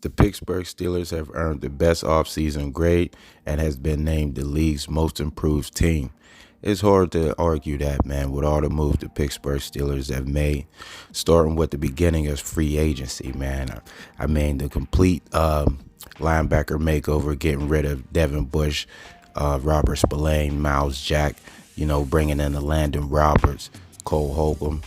The Pittsburgh Steelers have earned the best offseason grade and has been named the league's most improved team. It's hard to argue that, man, with all the moves the Pittsburgh Steelers have made, starting with the beginning of free agency, man. I mean, the complete linebacker makeover, getting rid of Devin Bush, Robert Spillane, Miles Jack, bringing in the Landon Roberts, Cole Holcomb,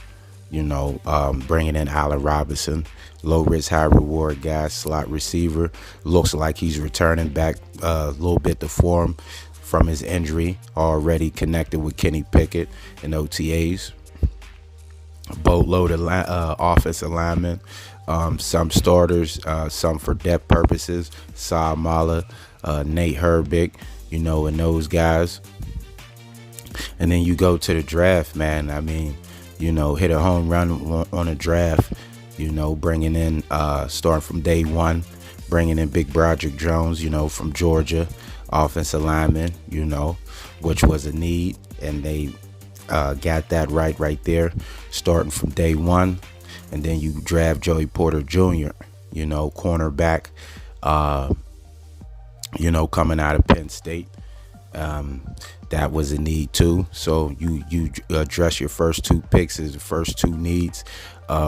bringing in Allen Robinson, low risk, high reward guy, slot receiver. Looks like he's returning back a little bit to form from his injury, already connected with Kenny Pickett in OTAs. Boatload of offensive linemen, some starters, some for depth purposes. Saad Mala, Nate Herbig, and those guys. And then you go to the draft, man. I mean, hit a home run on a draft, bringing in, starting from day one, bringing in Big Broderick Jones, from Georgia, offensive lineman, which was a need. And they got that right there, starting from day one. And then you draft Joey Porter Jr., cornerback, coming out of Penn State. That was a need too. So you address your first two picks as the first two needs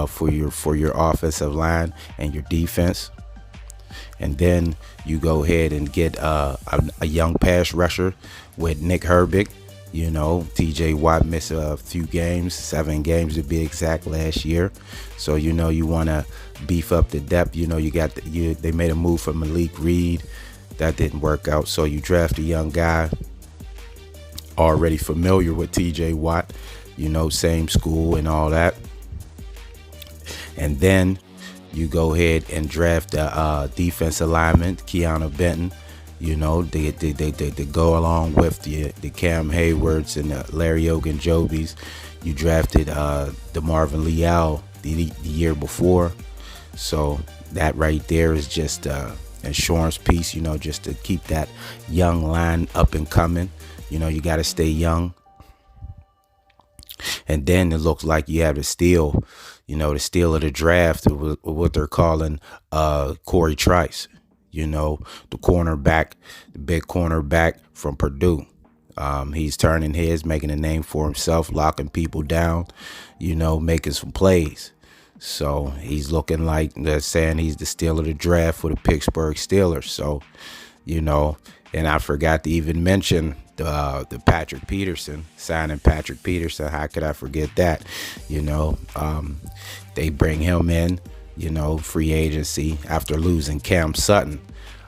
for your offensive line and your defense. And then you go ahead and get a young pass rusher with Nick Herbig. TJ Watt missed a few games, 7 games to be exact, last year. So you want to beef up the depth. They made a move for Malik Reed. That didn't work out. So you draft a young guy already familiar with TJ Watt, same school and all that. And then you go ahead and draft a defensive lineman, Keanu Benton. They go along with the Cam Haywards and the Larry Ogunjobis. You drafted the Marvin Leal the year before. So that right there is just insurance piece, just to keep that young line up and coming. You got to stay young. And then it looks like you have the steal, the steal of the draft, what they're calling Corey Trice, the cornerback, the big cornerback from Purdue. He's turning heads, making a name for himself, locking people down, making some plays. So he's looking like they're saying he's the steal of the draft for the Pittsburgh Steelers. So, and I forgot to even mention the Patrick Peterson, signing Patrick Peterson. How could I forget that? They bring him in, free agency after losing Cam Sutton.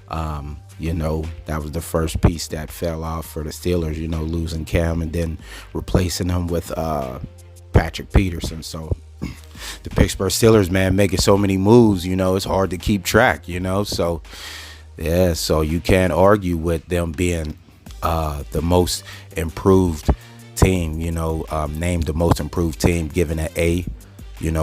That was the first piece that fell off for the Steelers, losing Cam and then replacing him with Patrick Peterson. So the Pittsburgh Steelers, man, making so many moves, it's hard to keep track, So, yeah, so you can't argue with them being the most improved team, named the most improved team, given an A,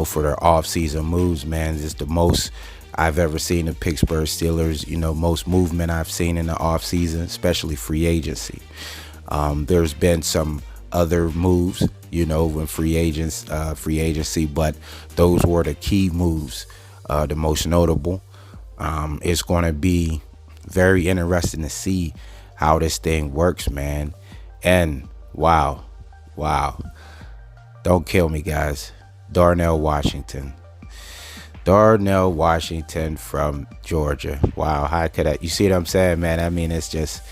for their offseason moves, man. It's the most I've ever seen the Pittsburgh Steelers, most movement I've seen in the offseason, especially free agency. There's been some other moves, when free agency, but those were the key moves, the most notable. It's going to be very interesting to see how this thing works, man. And wow, don't kill me, guys. Darnell Washington from Georgia. Wow, how could that? You see what I'm saying, man? I mean, it's just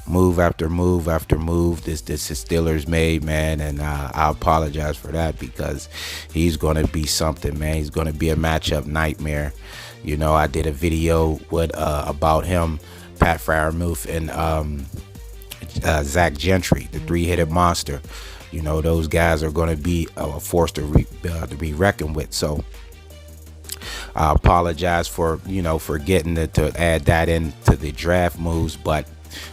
move after move after move this is Steelers made, man. And I apologize for that, because he's going to be something, man. He's going to be a matchup nightmare. I did a video with about him, Pat Freiermuth, and Zach Gentry, the three-headed monster. Those guys are going to be a force to be reckoned with. So I apologize for forgetting to add that into the draft moves. But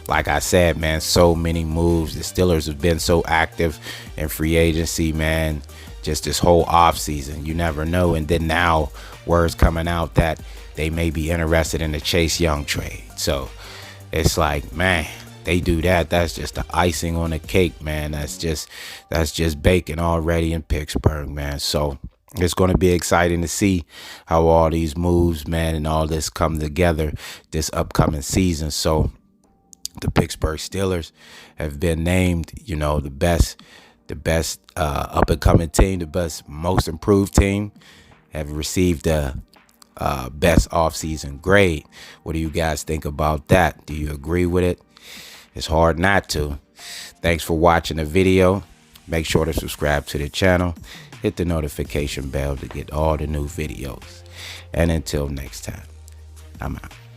like I said, man, so many moves. The Steelers have been so active in free agency, man. Just this whole offseason, you never know. And then now words coming out that they may be interested in the Chase Young trade. So it's like, man, they do that. That's just the icing on the cake, man. That's just bacon already in Pittsburgh, man. So It's going to be exciting to see how all these moves, man, and all this come together this upcoming season. So the Pittsburgh Steelers have been named, the best up and coming team, the best, most improved team, have received the best offseason grade. What do you guys think about that? Do you agree with it? It's hard not to. Thanks for watching the video. Make sure to subscribe to the channel. Hit the notification bell to get all the new videos. And until next time, I'm out.